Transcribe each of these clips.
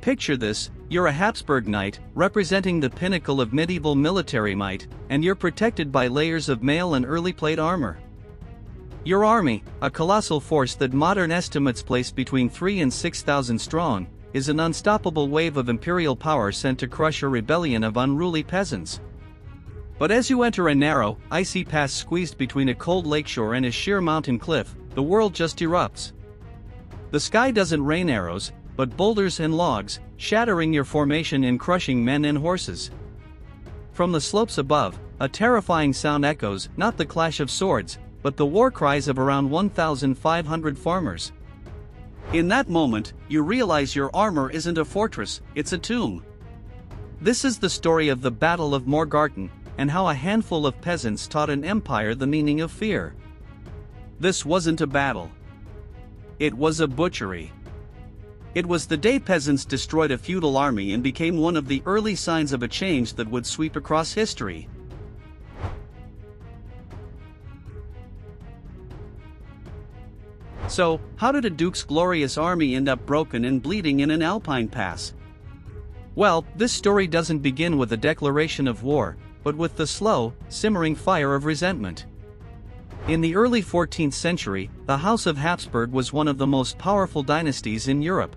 Picture this: you're a Habsburg knight, representing the pinnacle of medieval military might, and you're protected by layers of mail and early plate armor. Your army, a colossal force that modern estimates place between 3,000 and 6,000 strong, is an unstoppable wave of imperial power sent to crush a rebellion of unruly peasants. But as you enter a narrow, icy pass squeezed between a cold lakeshore and a sheer mountain cliff, the world just erupts. The sky doesn't rain arrows, but boulders and logs, shattering your formation and crushing men and horses. From the slopes above, a terrifying sound echoes, not the clash of swords, but the war cries of around 1,500 farmers. In that moment, you realize your armor isn't a fortress, it's a tomb. This is the story of the Battle of Morgarten, and how a handful of peasants taught an empire the meaning of fear. This wasn't a battle. It was a butchery. It was the day peasants destroyed a feudal army and became one of the early signs of a change that would sweep across history. So, how did a duke's glorious army end up broken and bleeding in an alpine pass? Well, this story doesn't begin with a declaration of war, but with the slow, simmering fire of resentment. In the early 14th century, the House of Habsburg was one of the most powerful dynasties in Europe.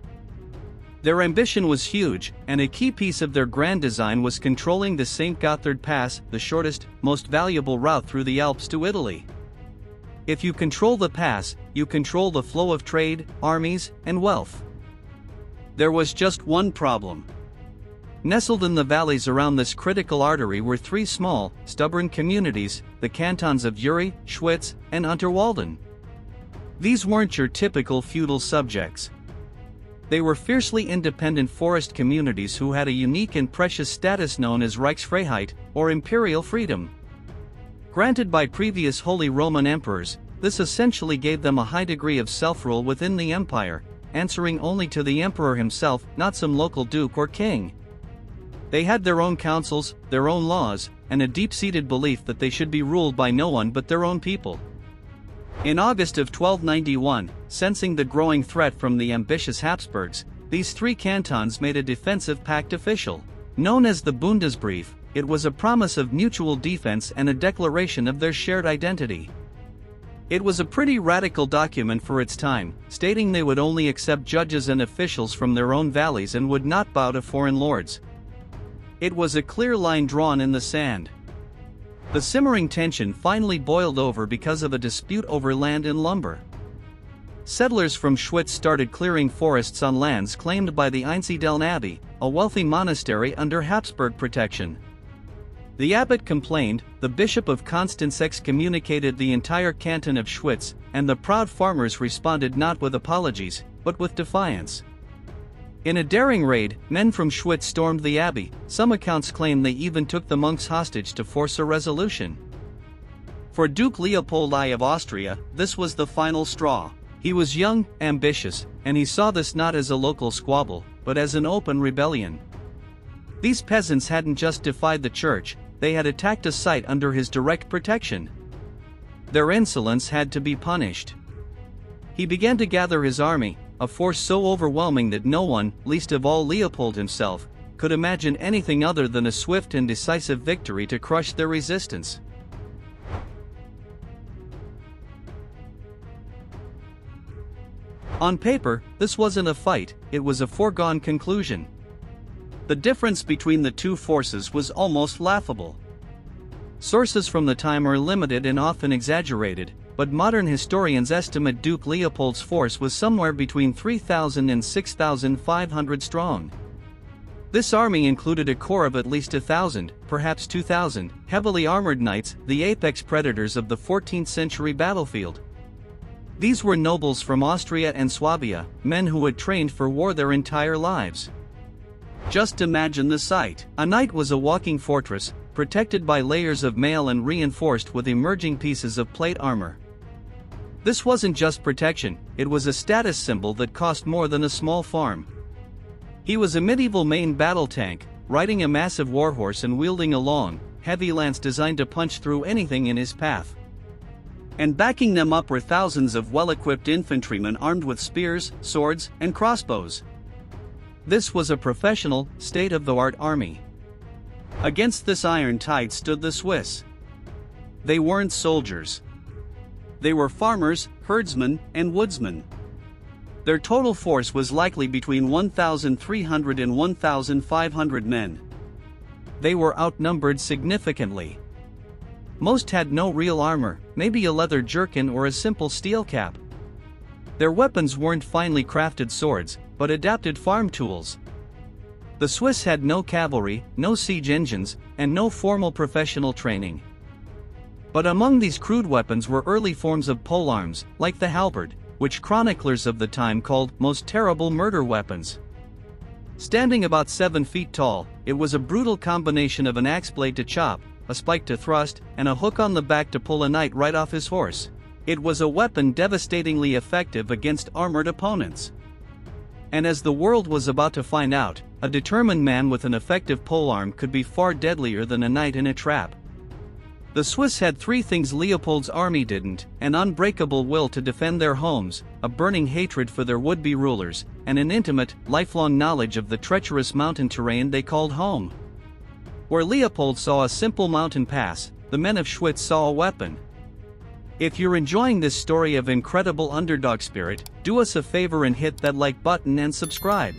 Their ambition was huge, and a key piece of their grand design was controlling the St. Gotthard Pass, the shortest, most valuable route through the Alps to Italy. If you control the pass, you control the flow of trade, armies, and wealth. There was just one problem. Nestled in the valleys around this critical artery were three small, stubborn communities, the Cantons of Uri, Schwyz, and Unterwalden. These weren't your typical feudal subjects. They were fiercely independent forest communities who had a unique and precious status known as Reichsfreiheit, or imperial freedom. Granted by previous Holy Roman emperors, this essentially gave them a high degree of self-rule within the empire, answering only to the emperor himself, not some local duke or king. They had their own councils, their own laws, and a deep-seated belief that they should be ruled by no one but their own people. In August of 1291, sensing the growing threat from the ambitious Habsburgs, these three cantons made a defensive pact official. Known as the Bundesbrief, it was a promise of mutual defense and a declaration of their shared identity. It was a pretty radical document for its time, stating they would only accept judges and officials from their own valleys and would not bow to foreign lords. It was a clear line drawn in the sand. The simmering tension finally boiled over because of a dispute over land and lumber. Settlers from Schwyz started clearing forests on lands claimed by the Einsiedeln Abbey, a wealthy monastery under Habsburg protection. The abbot complained, the Bishop of Constance excommunicated the entire canton of Schwyz, and the proud farmers responded not with apologies, but with defiance. In a daring raid, men from Schwyz stormed the abbey. Some accounts claim they even took the monks hostage to force a resolution. For Duke Leopold I of Austria, this was the final straw. He was young, ambitious, and he saw this not as a local squabble, but as an open rebellion. These peasants hadn't just defied the church, they had attacked a site under his direct protection. Their insolence had to be punished. He began to gather his army, a force so overwhelming that no one, least of all Leopold himself, could imagine anything other than a swift and decisive victory to crush their resistance. On paper, this wasn't a fight, it was a foregone conclusion. The difference between the two forces was almost laughable. Sources from the time are limited and often exaggerated, but modern historians estimate Duke Leopold's force was somewhere between 3,000 and 6,500 strong. This army included a corps of at least 1,000, perhaps 2,000, heavily armored knights, the apex predators of the 14th century battlefield. These were nobles from Austria and Swabia, men who had trained for war their entire lives. Just imagine the sight. A knight was a walking fortress, protected by layers of mail and reinforced with emerging pieces of plate armor. This wasn't just protection, it was a status symbol that cost more than a small farm. He was a medieval main battle tank, riding a massive warhorse and wielding a long, heavy lance designed to punch through anything in his path. And backing them up were thousands of well-equipped infantrymen armed with spears, swords, and crossbows. This was a professional, state-of-the-art army. Against this iron tide stood the Swiss. They weren't soldiers. They were farmers, herdsmen, and woodsmen. Their total force was likely between 1,300 and 1,500 men. They were outnumbered significantly. Most had no real armor, maybe a leather jerkin or a simple steel cap. Their weapons weren't finely crafted swords, but adapted farm tools. The Swiss had no cavalry, no siege engines, and no formal professional training. But among these crude weapons were early forms of polearms, like the halberd, which chroniclers of the time called most terrible murder weapons. Standing about 7 feet tall, it was a brutal combination of an axe blade to chop, a spike to thrust, and a hook on the back to pull a knight right off his horse. It was a weapon devastatingly effective against armored opponents. And as the world was about to find out, a determined man with an effective polearm could be far deadlier than a knight in a trap. The Swiss had 3 things Leopold's army didn't: an unbreakable will to defend their homes, a burning hatred for their would-be rulers, and an intimate, lifelong knowledge of the treacherous mountain terrain they called home. Where Leopold saw a simple mountain pass, the men of Schwyz saw a weapon. If you're enjoying this story of incredible underdog spirit, do us a favor and hit that like button and subscribe.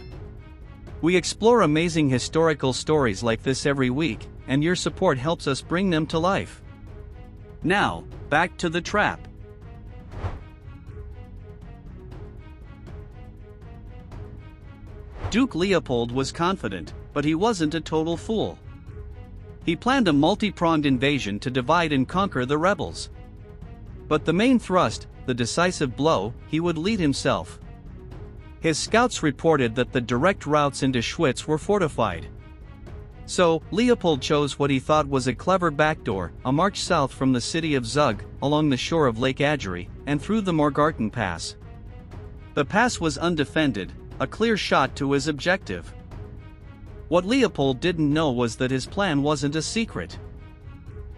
We explore amazing historical stories like this every week, and your support helps us bring them to life. Now, back to the trap. Duke Leopold was confident, but he wasn't a total fool. He planned a multi-pronged invasion to divide and conquer the rebels. But the main thrust, the decisive blow, he would lead himself. His scouts reported that the direct routes into Schwyz were fortified. So, Leopold chose what he thought was a clever backdoor, a march south from the city of Zug, along the shore of Lake Aegeri, and through the Morgarten Pass. The pass was undefended, a clear shot to his objective. What Leopold didn't know was that his plan wasn't a secret.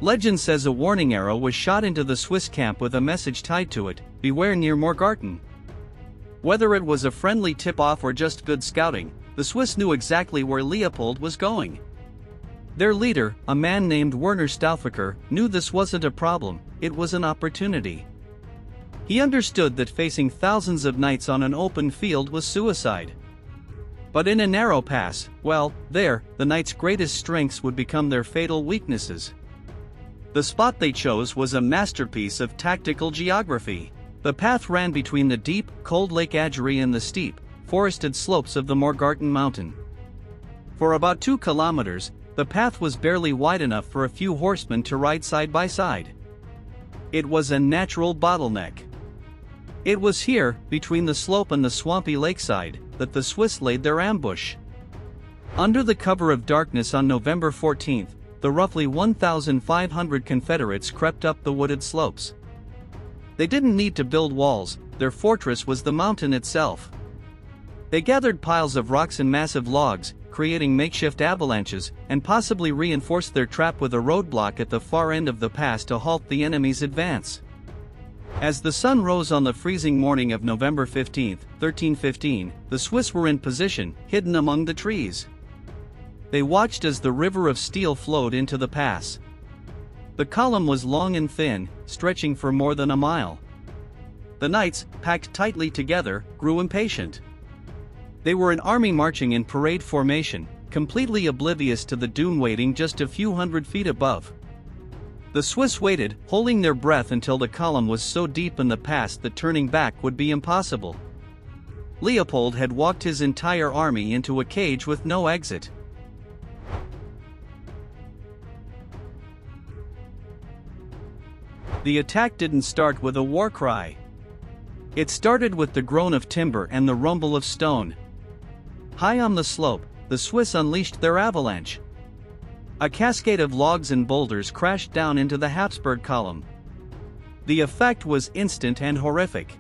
Legend says a warning arrow was shot into the Swiss camp with a message tied to it: "Beware near Morgarten." Whether it was a friendly tip-off or just good scouting, the Swiss knew exactly where Leopold was going. Their leader, a man named Werner Stauffacher, knew this wasn't a problem, it was an opportunity. He understood that facing thousands of knights on an open field was suicide. But in a narrow pass, well, there, the knights' greatest strengths would become their fatal weaknesses. The spot they chose was a masterpiece of tactical geography. The path ran between the deep, cold Lake Aegeri and the steep, forested slopes of the Morgarten mountain. For about 2 kilometers, the path was barely wide enough for a few horsemen to ride side by side. It was a natural bottleneck. It was here, between the slope and the swampy lakeside, that the Swiss laid their ambush. Under the cover of darkness on November 14th, the roughly 1,500 Confederates crept up the wooded slopes. They didn't need to build walls, their fortress was the mountain itself. They gathered piles of rocks and massive logs, creating makeshift avalanches, and possibly reinforced their trap with a roadblock at the far end of the pass to halt the enemy's advance. As the sun rose on the freezing morning of November 15, 1315, the Swiss were in position, hidden among the trees. They watched as the river of steel flowed into the pass. The column was long and thin, stretching for more than a mile. The knights, packed tightly together, grew impatient. They were an army marching in parade formation, completely oblivious to the doom waiting just a few hundred feet above. The Swiss waited, holding their breath until the column was so deep in the pass that turning back would be impossible. Leopold had walked his entire army into a cage with no exit. The attack didn't start with a war cry. It started with the groan of timber and the rumble of stone. High on the slope, the Swiss unleashed their avalanche. A cascade of logs and boulders crashed down into the Habsburg column. The effect was instant and horrific.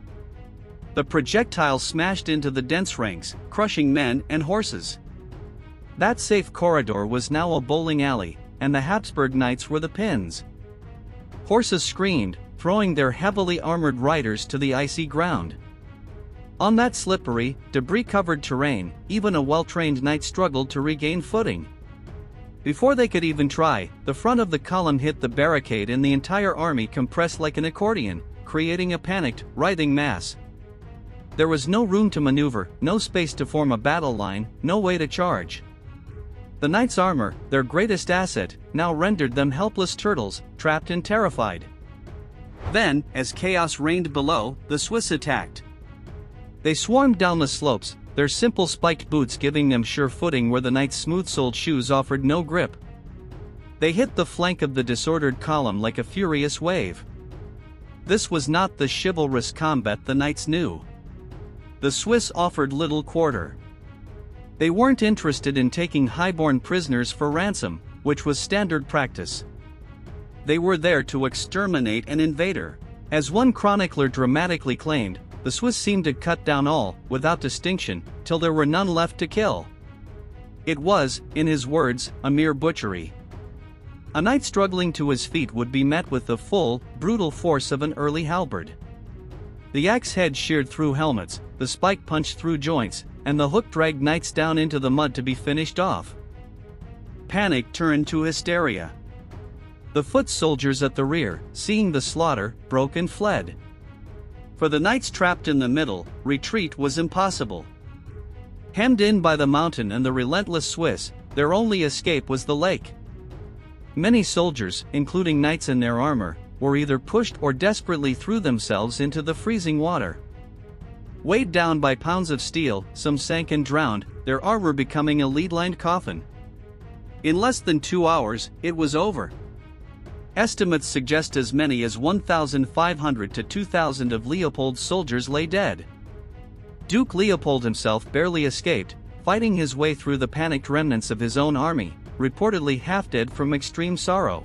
The projectiles smashed into the dense ranks, crushing men and horses. That safe corridor was now a bowling alley, and the Habsburg knights were the pins. Horses screamed, throwing their heavily armored riders to the icy ground. On that slippery, debris-covered terrain, even a well-trained knight struggled to regain footing. Before they could even try, the front of the column hit the barricade and the entire army compressed like an accordion, creating a panicked, writhing mass. There was no room to maneuver, no space to form a battle line, no way to charge. The knights' armor, their greatest asset, now rendered them helpless turtles, trapped and terrified. Then, as chaos reigned below, the Swiss attacked. They swarmed down the slopes, their simple spiked boots giving them sure footing where the knights' smooth-soled shoes offered no grip. They hit the flank of the disordered column like a furious wave. This was not the chivalrous combat the knights knew. The Swiss offered little quarter. They weren't interested in taking highborn prisoners for ransom, which was standard practice. They were there to exterminate an invader. As one chronicler dramatically claimed, the Swiss seemed to cut down all, without distinction, till there were none left to kill. It was, in his words, a mere butchery. A knight struggling to his feet would be met with the full, brutal force of an early halberd. The axe head sheared through helmets, the spike punched through joints, and the hook dragged knights down into the mud to be finished off. Panic turned to hysteria. The foot soldiers at the rear, seeing the slaughter, broke and fled. For the knights trapped in the middle, retreat was impossible. Hemmed in by the mountain and the relentless Swiss, their only escape was the lake. Many soldiers, including knights in their armor, were either pushed or desperately threw themselves into the freezing water. Weighed down by pounds of steel, some sank and drowned, their armor becoming a lead-lined coffin. In less than 2 hours, it was over. Estimates suggest as many as 1,500 to 2,000 of Leopold's soldiers lay dead. Duke Leopold himself barely escaped, fighting his way through the panicked remnants of his own army, reportedly half dead from extreme sorrow.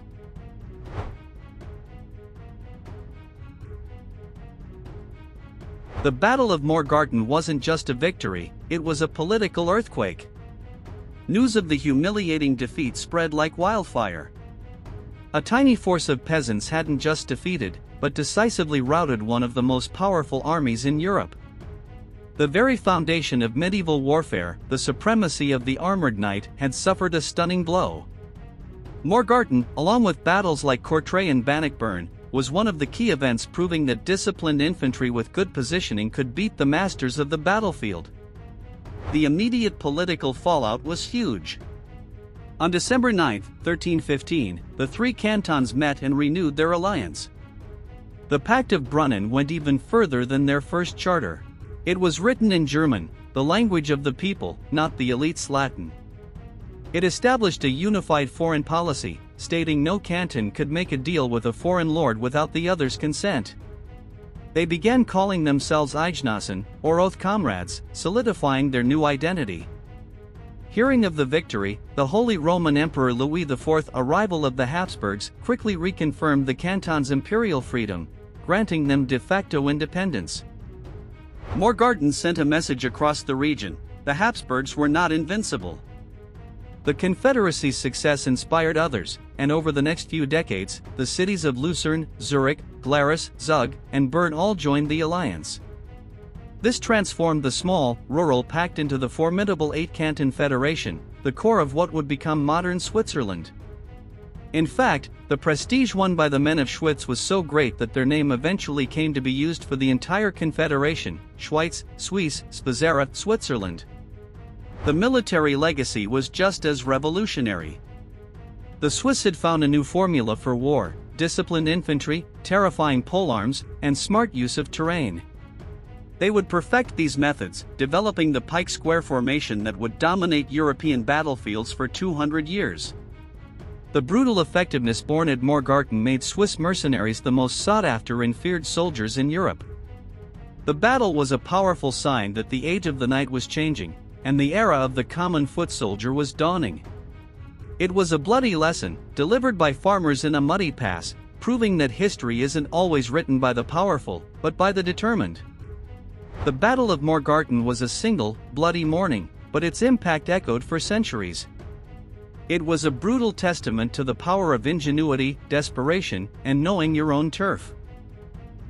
The Battle of Morgarten wasn't just a victory, it was a political earthquake. News of the humiliating defeat spread like wildfire. A tiny force of peasants hadn't just defeated, but decisively routed one of the most powerful armies in Europe. The very foundation of medieval warfare, the supremacy of the armored knight, had suffered a stunning blow. Morgarten, along with battles like Courtrai and Bannockburn, was one of the key events proving that disciplined infantry with good positioning could beat the masters of the battlefield. The immediate political fallout was huge. On December 9, 1315, the three cantons met and renewed their alliance. The Pact of Brunnen went even further than their first charter. It was written in German, the language of the people, not the elite's Latin. It established a unified foreign policy, stating no canton could make a deal with a foreign lord without the other's consent. They began calling themselves Eidgenossen, or oath comrades, solidifying their new identity. Hearing of the victory, the Holy Roman Emperor Louis IV, a rival of the Habsburgs, quickly reconfirmed the cantons' imperial freedom, granting them de facto independence. Morgarten sent a message across the region: the Habsburgs were not invincible. The Confederacy's success inspired others, and over the next few decades, the cities of Lucerne, Zurich, Glarus, Zug, and Bern all joined the alliance. This transformed the small, rural Pact into the formidable eight-canton federation, the core of what would become modern Switzerland. In fact, the prestige won by the men of Schwyz was so great that their name eventually came to be used for the entire confederation: Schwyz, Suisse, Svizzera, Switzerland. The military legacy was just as revolutionary. The Swiss had found a new formula for war: disciplined infantry, terrifying polearms, and smart use of terrain. They would perfect these methods, developing the pike square formation that would dominate European battlefields for 200 years. The brutal effectiveness born at Morgarten made Swiss mercenaries the most sought-after and feared soldiers in Europe. The battle was a powerful sign that the age of the knight was changing, and the era of the common foot soldier was dawning. It was a bloody lesson, delivered by farmers in a muddy pass, proving that history isn't always written by the powerful, but by the determined. The Battle of Morgarten was a single, bloody morning, but its impact echoed for centuries. It was a brutal testament to the power of ingenuity, desperation, and knowing your own turf.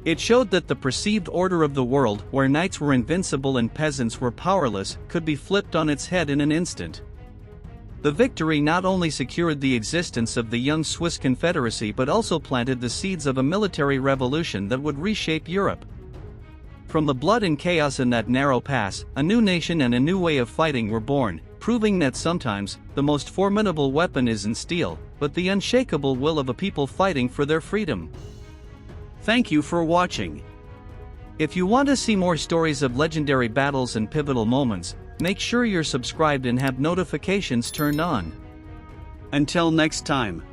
It showed that the perceived order of the world, where knights were invincible and peasants were powerless, could be flipped on its head in an instant. The victory not only secured the existence of the young Swiss Confederacy but also planted the seeds of a military revolution that would reshape Europe. From the blood and chaos in that narrow pass, a new nation and a new way of fighting were born, proving that sometimes, the most formidable weapon isn't steel, but the unshakable will of a people fighting for their freedom. Thank you for watching. If you want to see more stories of legendary battles and pivotal moments, make sure you're subscribed and have notifications turned on. Until next time.